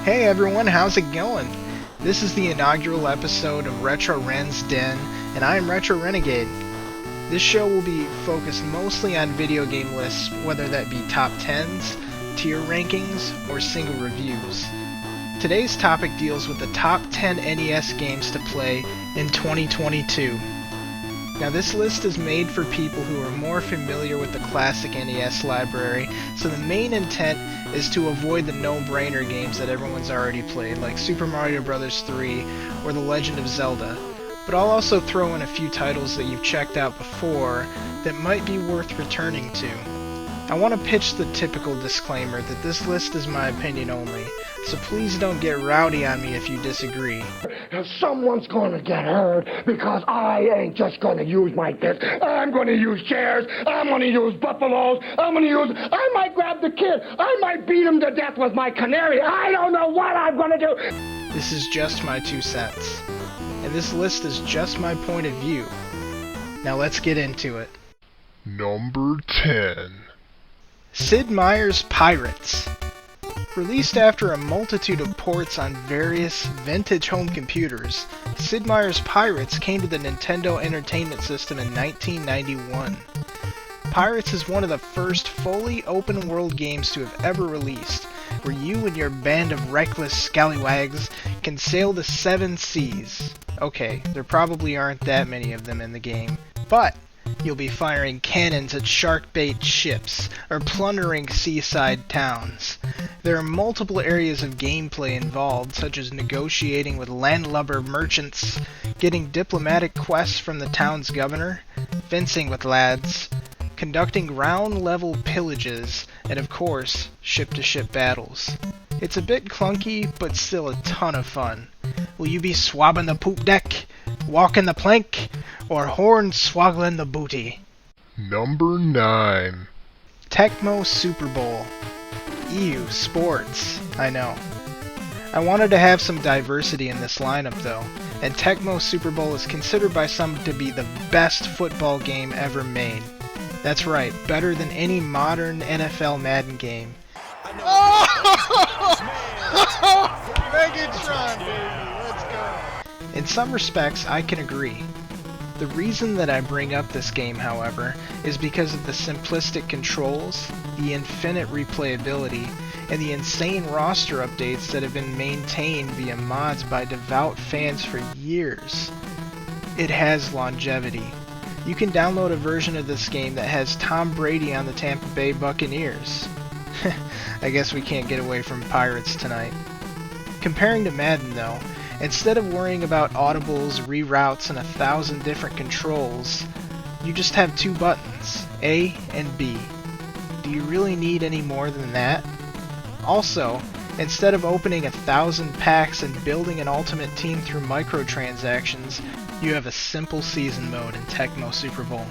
Hey everyone, how's it going? This is the inaugural episode of Retro Ren's Den, and I am Retro Renegade. This show will be focused mostly on video game lists, whether that be top 10s, tier rankings, or single reviews. Today's topic deals with the top 10 NES games to play in 2022. Now this list is made for people who are more familiar with the classic NES library, so the main intent is to avoid the no-brainer games that everyone's already played, like Super Mario Bros. 3 or The Legend of Zelda. But I'll also throw in a few titles that you've checked out before that might be worth returning to. I want to pitch the typical disclaimer that this list is my opinion only, so please don't get rowdy on me if you disagree. Someone's gonna get hurt because I ain't just gonna use my fist. I'm gonna use chairs, I'm gonna use buffaloes, I might grab the kid, I might beat him to death with my canary. I don't know what I'm gonna do. This is just my 2 cents. And this list is just my point of view. Now let's get into it. Number 10. Sid Meiers Pirates. Released after a multitude of ports on various vintage home computers, Sid Meier's Pirates came to the Nintendo Entertainment System in 1991. Pirates is one of the first fully open-world games to have ever released, where you and your band of reckless scallywags can sail the 7 seas. Okay, there probably aren't that many of them in the game, but you'll be firing cannons at shark-bait ships, or plundering seaside towns. There are multiple areas of gameplay involved, such as negotiating with landlubber merchants, getting diplomatic quests from the town's governor, fencing with lads, conducting ground-level pillages, and of course, ship-to-ship battles. It's a bit clunky, but still a ton of fun. Will you be swabbing the poop deck, walking the plank, or horn-swoggling the booty? Number 9. Tecmo Super Bowl. Ew, sports. I know. I wanted to have some diversity in this lineup though, and Tecmo Super Bowl is considered by some to be the best football game ever made. That's right, better than any modern NFL Madden game. Megatron, baby, let's go! In some respects, I can agree. The reason that I bring up this game, however, is because of the simplistic controls, the infinite replayability, and the insane roster updates that have been maintained via mods by devout fans for years. It has longevity. You can download a version of this game that has Tom Brady on the Tampa Bay Buccaneers. I guess we can't get away from Pirates tonight. Comparing to Madden though, instead of worrying about audibles, reroutes, and 1,000 different controls, you just have 2 buttons, A and B. Do you really need any more than that? Also, instead of opening 1,000 packs and building an ultimate team through microtransactions, you have a simple season mode in Tecmo Super Bowl.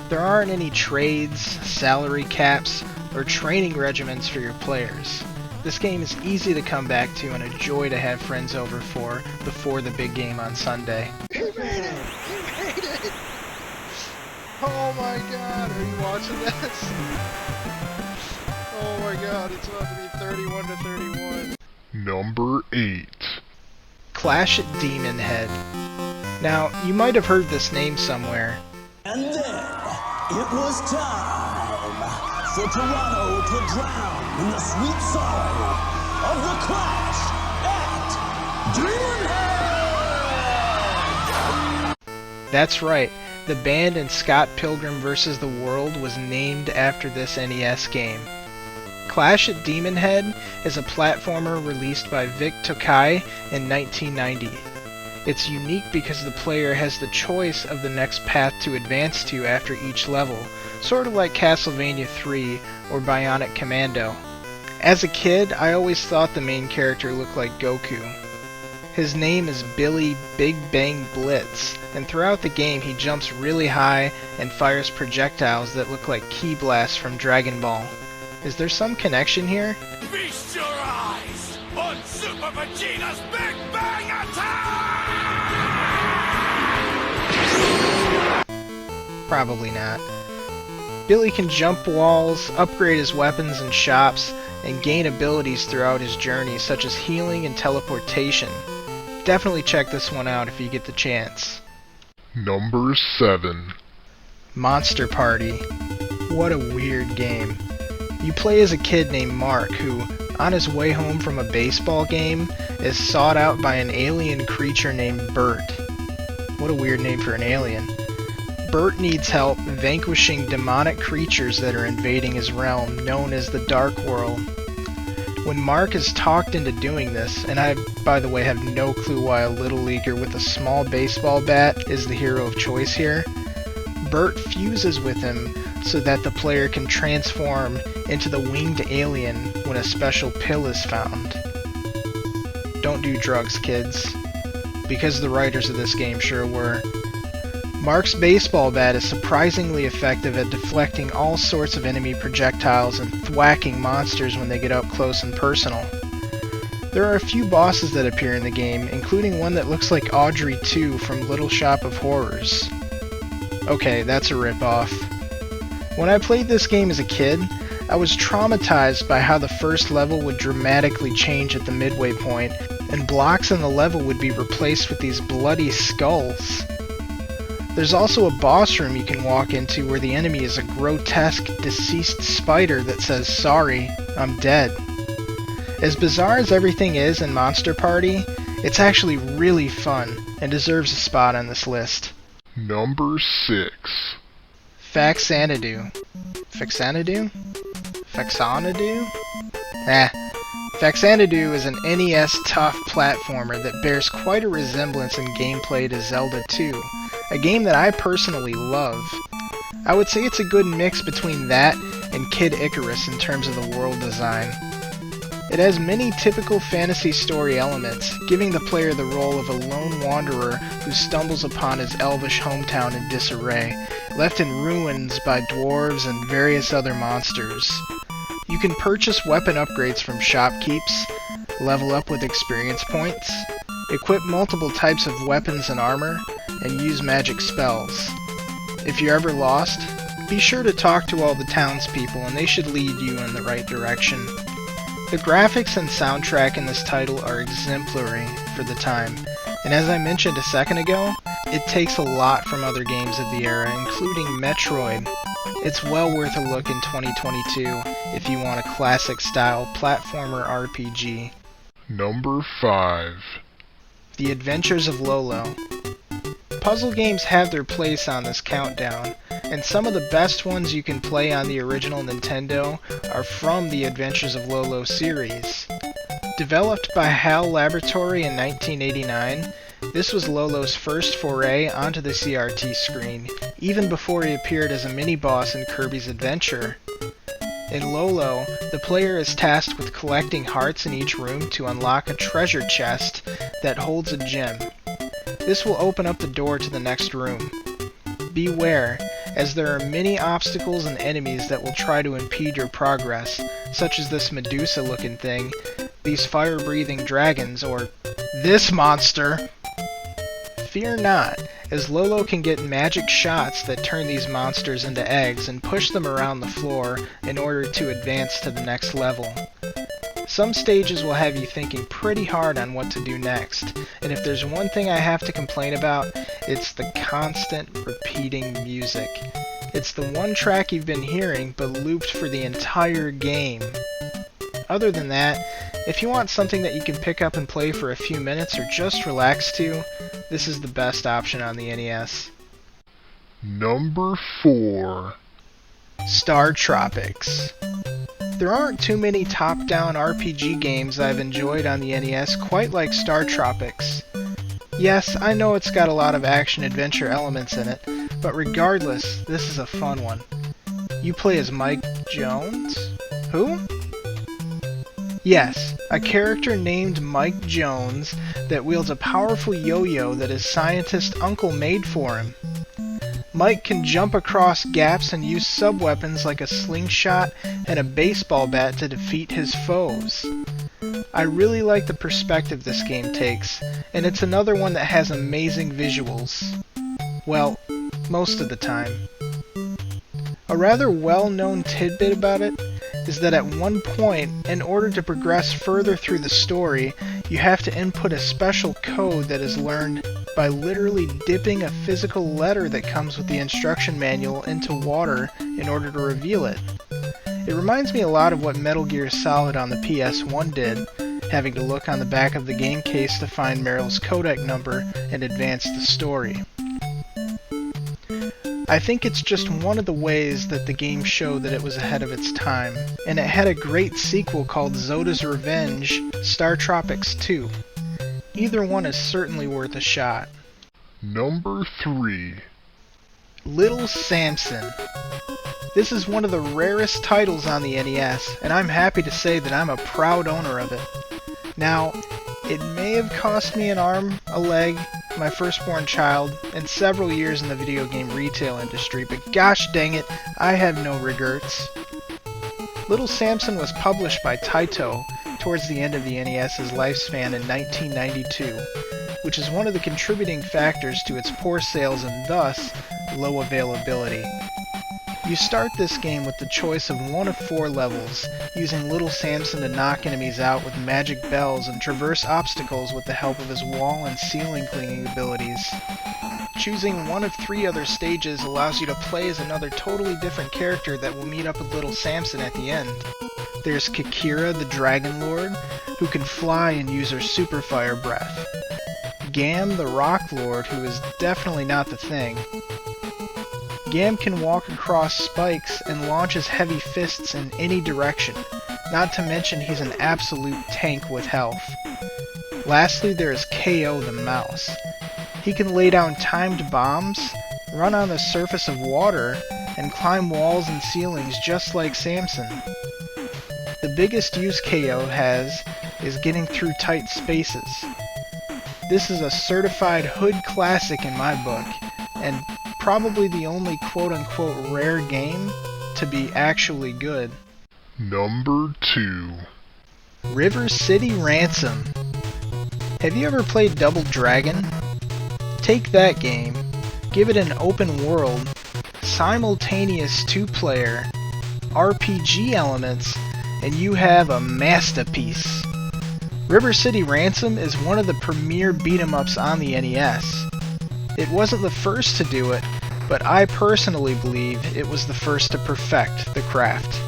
There aren't any trades, salary caps, or training regimens for your players. This game is easy to come back to and a joy to have friends over for before the big game on Sunday. You made it! You made it! Oh my god, are you watching this? Oh my god, it's about to be 31 to 31. Number 8. Clash at Demon Head. Now, you might have heard this name somewhere. And then, it was time for Toronto to drown in the sweet sorrow of the clash at Demon Head! That's right, the band in Scott Pilgrim vs. the World was named after this NES game. Clash at Demon Head is a platformer released by Vic Tokai in 1990. It's unique because the player has the choice of the next path to advance to after each level, sort of like Castlevania 3 or Bionic Commando. As a kid, I always thought the main character looked like Goku. His name is Billy Big Bang Blitz, and throughout the game he jumps really high and fires projectiles that look like Ki Blasts from Dragon Ball. Is there some connection here? Feast your eyes on Super Vegeta's Big Bang Attack! Probably not. Billy can jump walls, upgrade his weapons and shops, and gain abilities throughout his journey such as healing and teleportation. Definitely check this one out if you get the chance. Number 7. Monster Party. What a weird game. You play as a kid named Mark who, on his way home from a baseball game, is sought out by an alien creature named Bert. What a weird name for an alien. Bert needs help vanquishing demonic creatures that are invading his realm, known as the Dark World. When Mark is talked into doing this, and I, by the way, have no clue why a little leaguer with a small baseball bat is the hero of choice here, Bert fuses with him so that the player can transform into the winged alien when a special pill is found. Don't do drugs, kids, because the writers of this game sure were. Mark's baseball bat is surprisingly effective at deflecting all sorts of enemy projectiles and thwacking monsters when they get up close and personal. There are a few bosses that appear in the game, including one that looks like Audrey 2 from Little Shop of Horrors. Okay, that's a ripoff. When I played this game as a kid, I was traumatized by how the first level would dramatically change at the midway point, and blocks in the level would be replaced with these bloody skulls. There's also a boss room you can walk into where the enemy is a grotesque, deceased spider that says, "Sorry, I'm dead." As bizarre as everything is in Monster Party, it's actually really fun and deserves a spot on this list. Number 6. Vaxanadoo. Vaxanadoo? Vaxanadoo? Vaxanadoo is an NES tough platformer that bears quite a resemblance in gameplay to Zelda 2, a game that I personally love. I would say it's a good mix between that and Kid Icarus in terms of the world design. It has many typical fantasy story elements, giving the player the role of a lone wanderer who stumbles upon his elvish hometown in disarray, left in ruins by dwarves and various other monsters. You can purchase weapon upgrades from shopkeepers, level up with experience points, equip multiple types of weapons and armor, and use magic spells. If you're ever lost, be sure to talk to all the townspeople and they should lead you in the right direction. The graphics and soundtrack in this title are exemplary for the time, and as I mentioned a second ago, it takes a lot from other games of the era, including Metroid. It's well worth a look in 2022 if you want a classic-style platformer RPG. Number 5. The Adventures of Lolo. Puzzle games have their place on this countdown, and some of the best ones you can play on the original Nintendo are from the Adventures of Lolo series. Developed by HAL Laboratory in 1989, this was Lolo's first foray onto the CRT screen, even before he appeared as a mini-boss in Kirby's Adventure. In Lolo, the player is tasked with collecting hearts in each room to unlock a treasure chest that holds a gem. This will open up the door to the next room. Beware, as there are many obstacles and enemies that will try to impede your progress, such as this Medusa-looking thing, these fire-breathing dragons, or this monster. Fear not, as Lolo can get magic shots that turn these monsters into eggs and push them around the floor in order to advance to the next level. Some stages will have you thinking pretty hard on what to do next, and if there's one thing I have to complain about, it's the constant repeating music. It's the one track you've been hearing, but looped for the entire game. Other than that, if you want something that you can pick up and play for a few minutes or just relax to, this is the best option on the NES. Number 4. Star Tropics. There aren't too many top-down RPG games I've enjoyed on the NES quite like Star Tropics. Yes, I know it's got a lot of action-adventure elements in it, but regardless, this is a fun one. You play as Mike Jones? Who? Yes, a character named Mike Jones that wields a powerful yo-yo that his scientist uncle made for him. Mike can jump across gaps and use sub-weapons like a slingshot and a baseball bat to defeat his foes. I really like the perspective this game takes, and it's another one that has amazing visuals. Well, most of the time. A rather well-known tidbit about it is that at one point, in order to progress further through the story, you have to input a special code that is learned by literally dipping a physical letter that comes with the instruction manual into water in order to reveal it. It reminds me a lot of what Metal Gear Solid on the PS1 did, having to look on the back of the game case to find Meryl's codec number and advance the story. I think it's just one of the ways that the game showed that it was ahead of its time, and it had a great sequel called Zoda's Revenge, Star Tropics 2. Either one is certainly worth a shot. Number 3. Little Samson. This is one of the rarest titles on the NES, and I'm happy to say that I'm a proud owner of it. Now, it may have cost me an arm, a leg, my firstborn child, and several years in the video game retail industry, but gosh dang it, I have no regrets. Little Samson was published by Taito towards the end of the NES's lifespan in 1992, which is one of the contributing factors to its poor sales and thus low availability. You start this game with the choice of one of 4 levels, using Little Samson to knock enemies out with magic bells and traverse obstacles with the help of his wall and ceiling cleaning abilities. Choosing one of 3 other stages allows you to play as another totally different character that will meet up with Little Samson at the end. There's Kikira, the Dragon Lord, who can fly and use her super fire breath. Gam, the Rock Lord, who is definitely not the thing. Gam can walk across spikes and launches heavy fists in any direction, not to mention he's an absolute tank with health. Lastly, there is KO the Mouse. He can lay down timed bombs, run on the surface of water, and climb walls and ceilings just like Samson. The biggest use KO has is getting through tight spaces. This is a certified hood classic in my book, and probably the only quote-unquote rare game to be actually good. Number 2. River City Ransom. Have you ever played Double Dragon? Take that game, give it an open world, simultaneous 2-player, RPG elements, and you have a masterpiece. River City Ransom is one of the premier beat-em-ups on the NES. It wasn't the first to do it, but I personally believe it was the first to perfect the craft.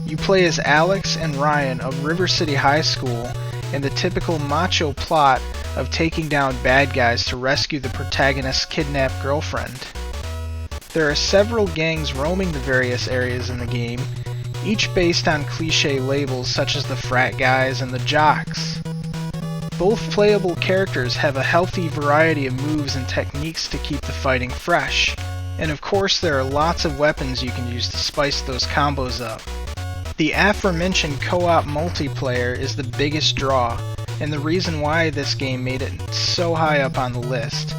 You play as Alex and Ryan of River City High School in the typical macho plot of taking down bad guys to rescue the protagonist's kidnapped girlfriend. There are several gangs roaming the various areas in the game, each based on cliché labels such as the frat guys and the jocks. Both playable characters have a healthy variety of moves and techniques to keep the fighting fresh, and of course there are lots of weapons you can use to spice those combos up. The aforementioned co-op multiplayer is the biggest draw, and the reason why this game made it so high up on the list.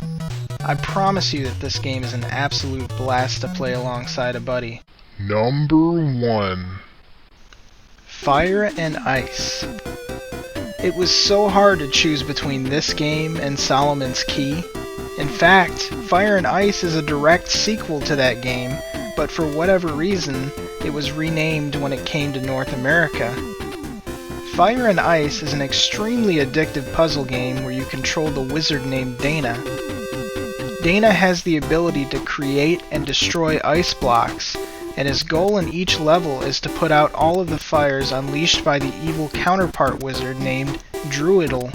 I promise you that this game is an absolute blast to play alongside a buddy. Number 1. Fire and Ice. It was so hard to choose between this game and Solomon's Key. In fact, Fire and Ice is a direct sequel to that game, but for whatever reason, it was renamed when it came to North America. Fire and Ice is an extremely addictive puzzle game where you control the wizard named Dana. Dana has the ability to create and destroy ice blocks, and his goal in each level is to put out all of the fires unleashed by the evil counterpart wizard named Druidle.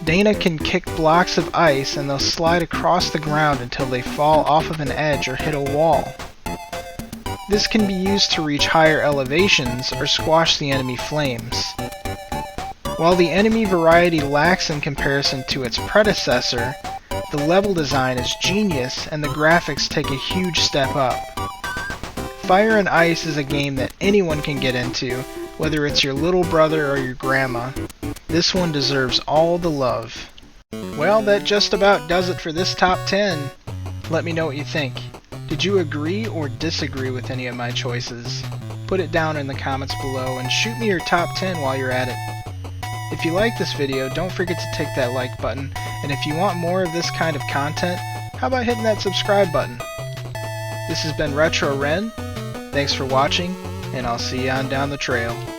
Dana can kick blocks of ice and they'll slide across the ground until they fall off of an edge or hit a wall. This can be used to reach higher elevations or squash the enemy flames. While the enemy variety lacks in comparison to its predecessor, the level design is genius and the graphics take a huge step up. Fire and Ice is a game that anyone can get into, whether it's your little brother or your grandma. This one deserves all the love. Well, that just about does it for this top 10. Let me know what you think. Did you agree or disagree with any of my choices? Put it down in the comments below and shoot me your top 10 while you're at it. If you like this video, don't forget to take that like button, and if you want more of this kind of content, how about hitting that subscribe button? This has been Retro Ren. Thanks for watching, and I'll see you on down the trail.